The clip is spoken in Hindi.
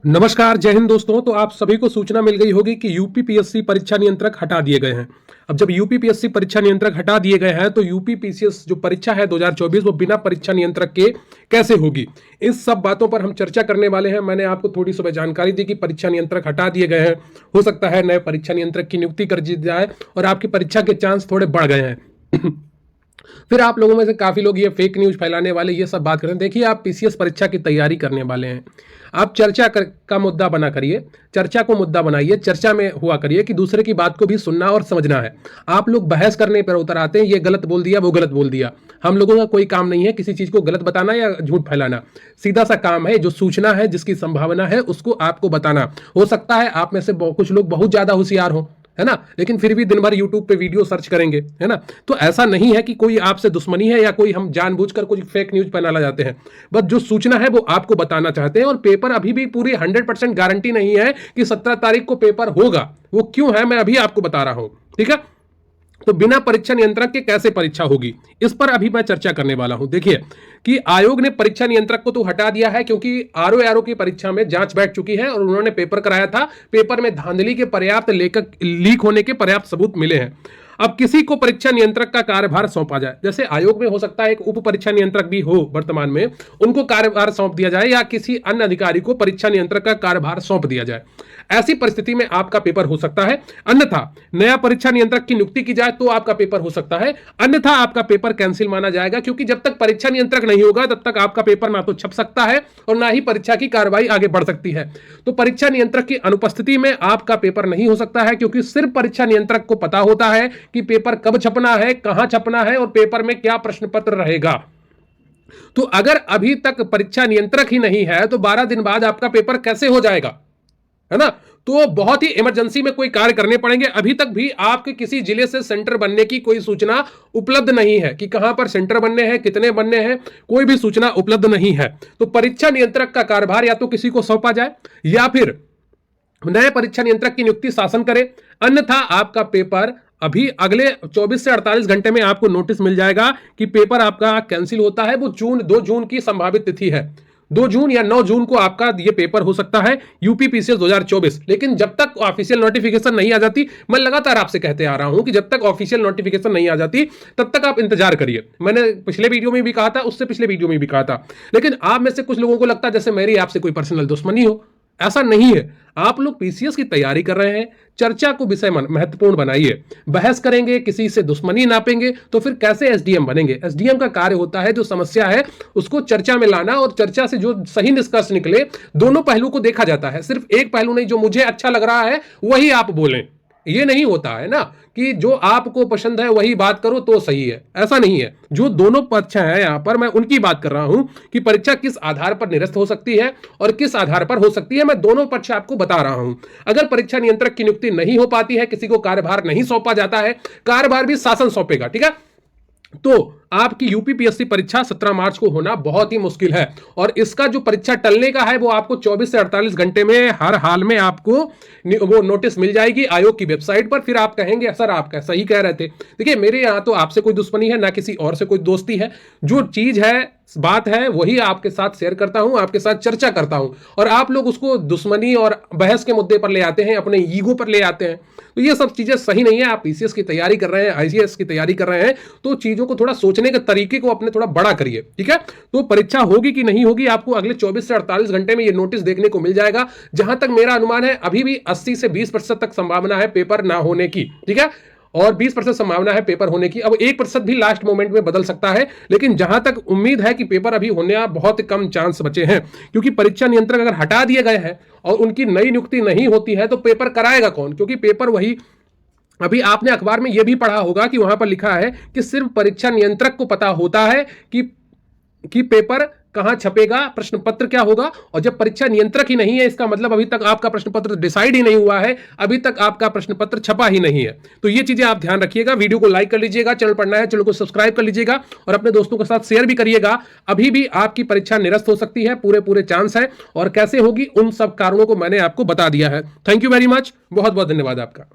नमस्कार, जय हिंद दोस्तों। तो आप सभी को सूचना मिल गई होगी कि यूपीपीएससी परीक्षा नियंत्रक हटा दिए गए हैं। अब जब यूपीपीएससी परीक्षा नियंत्रक हटा दिए गए हैं तो यूपीपीसीएस जो परीक्षा है 2024 वो बिना परीक्षा नियंत्रक के कैसे होगी, इस सब बातों पर हम चर्चा करने वाले हैं। मैंने आपको थोड़ी सुबह जानकारी दी कि परीक्षा नियंत्रक हटा दिए गए हैं, हो सकता है नए परीक्षा नियंत्रक की नियुक्ति कर दी जाए और आपकी परीक्षा के चांस थोड़े बढ़ गए हैं। फिर आप लोगों में से काफी लोग ये फेक न्यूज फैलाने वाले ये सब बात करते हैं। देखिए, आप पीसीएस परीक्षा की तैयारी करने वाले हैं, आप का मुद्दा बना करिए, चर्चा को मुद्दा बनाइए, चर्चा में हुआ करिए कि दूसरे की बात को भी सुनना और समझना है। आप लोग बहस करने पर उतर आते हैं, ये गलत बोल दिया, वो गलत बोल दिया। हम लोगों का कोई काम नहीं है किसी चीज को गलत बताना या झूठ फैलाना। सीधा सा काम है, जो सूचना है, जिसकी संभावना है, उसको आपको बताना। हो सकता है आप में से कुछ लोग बहुत ज्यादा होशियार हो, है ना, लेकिन फिर भी दिन भर यूट्यूब पे वीडियो सर्च करेंगे, है ना। तो ऐसा नहीं है कि कोई आपसे दुश्मनी है या कोई हम जानबूझकर कोई फेक न्यूज फैलाना चाहते हैं। बस जो सूचना है वो आपको बताना चाहते हैं। और पेपर अभी भी पूरी 100% गारंटी नहीं है कि 17 तारीख को पेपर होगा। वो क्यों है मैं अभी आपको बता रहा हूं, ठीक है। तो बिना परीक्षा नियंत्रक के कैसे परीक्षा होगी, इस पर अभी मैं चर्चा करने वाला हूं। देखिए कि आयोग ने परीक्षा नियंत्रक को तो हटा दिया है क्योंकि आरओ की परीक्षा में जांच बैठ चुकी है और उन्होंने पेपर कराया था। पेपर में धांधली के पर्याप्त लीक होने के पर्याप्त सबूत मिले हैं। अब किसी को परीक्षा नियंत्रक का कार्यभार सौंपा जाए, जैसे आयोग में हो सकता है एक उप परीक्षा नियंत्रक भी हो वर्तमान में, उनको कार्यभार सौंप दिया जाए या किसी अन्य अधिकारी को परीक्षा नियंत्रक का कार्यभार सौंप दिया जाए। ऐसी परिस्थिति में आपका पेपर हो सकता है। अन्यथा नया परीक्षा नियंत्रक की नियुक्ति की जाए तो आपका पेपर हो सकता है, अन्यथा आपका पेपर कैंसिल माना जाएगा। क्योंकि जब तक परीक्षा नियंत्रक नहीं होगा तब तक आपका पेपर ना तो छप सकता है और ना ही परीक्षा की कार्रवाई आगे बढ़ सकती है। तो परीक्षा नियंत्रक की अनुपस्थिति में आपका पेपर नहीं हो सकता है, क्योंकि सिर्फ परीक्षा नियंत्रक को पता होता है कि पेपर कब छपना है, कहां छपना है और पेपर में क्या प्रश्न पत्र रहेगा। तो अगर अभी तक परीक्षा नियंत्रक ही नहीं है तो 12 दिन बाद आपका पेपर कैसे हो जाएगा, है ना। तो बहुत ही इमरजेंसी में कोई कार्य करने पड़ेंगे। अभी तक भी आपके किसी जिले से सेंटर बनने की कोई सूचना उपलब्ध नहीं है कि कहां पर सेंटर बनने हैं, कितने बनने हैं, कोई भी सूचना उपलब्ध नहीं है। तो परीक्षा नियंत्रक का कार्यभार या तो किसी को सौंपा जाए या फिर नए परीक्षा नियंत्रक की नियुक्ति शासन करे, अन्यथा आपका पेपर अभी अगले 24 से 48 घंटे में आपको नोटिस मिल जाएगा कि पेपर आपका कैंसिल होता है। वो 2 जून की संभावित तिथि है, 2 जून या 9 जून को आपका ये पेपर हो सकता है यूपीपीसीएस 2024। लेकिन जब तक ऑफिशियल नोटिफिकेशन नहीं आ जाती, मैं लगातार आपसे कहते आ रहा हूं कि जब तक ऑफिशियल नोटिफिकेशन नहीं आ जाती तब तक आप इंतजार करिए। मैंने पिछले वीडियो में भी कहा था, उससे पिछले वीडियो में भी कहा था। लेकिन आप में से कुछ लोगों को लगता है जैसे मेरी आपसे कोई पर्सनल दुश्मनी हो। ऐसा नहीं है। आप लोग पीसीएस की तैयारी कर रहे हैं, चर्चा को विषय महत्वपूर्ण बनाइए। बहस करेंगे, किसी से दुश्मनी नापेंगे तो फिर कैसे एसडीएम बनेंगे। एसडीएम का कार्य होता है जो समस्या है उसको चर्चा में लाना और चर्चा से जो सही निष्कर्ष निकले, दोनों पहलू को देखा जाता है। सिर्फ एक पहलू नहीं, जो मुझे अच्छा लग रहा है वही आप बोलें, ये नहीं होता है ना कि जो आपको पसंद है वही बात करो तो सही है। ऐसा नहीं है। जो दोनों पक्ष हैं यहां पर, मैं उनकी बात कर रहा हूं कि परीक्षा किस आधार पर निरस्त हो सकती है और किस आधार पर हो सकती है। मैं दोनों पक्ष आपको बता रहा हूं। अगर परीक्षा नियंत्रक की नियुक्ति नहीं हो पाती है, किसी को कार्यभार नहीं सौंपा जाता है, कार्यभार भी शासन सौंपेगा, ठीक है, तो आपकी यूपीपीएससी परीक्षा 17 मार्च को होना बहुत ही मुश्किल है। और इसका जो परीक्षा टलने का है वो आपको 24 से 48 घंटे में हर हाल में आपको वो नोटिस मिल जाएगी आयोग की वेबसाइट पर। फिर आप कहेंगे सर आप सही कह रहे थे। देखिए, मेरे यहां तो आपसे कोई दुश्मनी है ना, किसी और से कोई दोस्ती है। जो चीज है, बात है, वही आपके साथ शेयर करता हूं, आपके साथ चर्चा करता हूं। और आप लोग उसको दुश्मनी और बहस के मुद्दे पर ले आते हैं, अपने ईगो पर ले आते हैं। तो ये सब चीजें सही नहीं है। आप पीसीएस की तैयारी कर रहे हैं, आईसीएस की तैयारी कर रहे हैं, तो चीजों को थोड़ा सोचने के तरीके को अपने थोड़ा बड़ा करिए, ठीक है। तो परीक्षा होगी कि नहीं होगी, आपको अगले 24 से 48 घंटे में ये नोटिस देखने को मिल जाएगा। जहां तक मेरा अनुमान है, अभी भी 80 से 20% तक संभावना है पेपर ना होने की, ठीक है, और 20% संभावना है पेपर होने की। अब 1% भी लास्ट मोमेंट में बदल सकता है, लेकिन जहां तक उम्मीद है कि पेपर अभी होने बहुत कम चांस बचे हैं। क्योंकि परीक्षा नियंत्रक अगर हटा दिए गए हैं और उनकी नई नियुक्ति नहीं होती है तो पेपर कराएगा कौन। क्योंकि पेपर वही, अभी आपने अखबार में यह भी पढ़ा होगा कि वहां पर लिखा है कि सिर्फ परीक्षा नियंत्रक को पता होता है कि पेपर कहां छपेगा, प्रश्न पत्र क्या होगा। और जब परीक्षा नियंत्रक ही नहीं है, इसका मतलब अभी तक आपका प्रश्न पत्र डिसाइड ही नहीं हुआ है, अभी तक आपका प्रश्न पत्र छपा ही नहीं है। तो ये चीजें आप ध्यान रखिएगा। वीडियो को लाइक कर लीजिएगा, चैनल पर नया है चैनल को सब्सक्राइब कर लीजिएगा और अपने दोस्तों के साथ शेयर भी करिएगा। अभी भी आपकी परीक्षा निरस्त हो सकती है, पूरे चांस है। और कैसे होगी उन सब कारणों को मैंने आपको बता दिया है। थैंक यू वेरी मच, बहुत बहुत धन्यवाद आपका।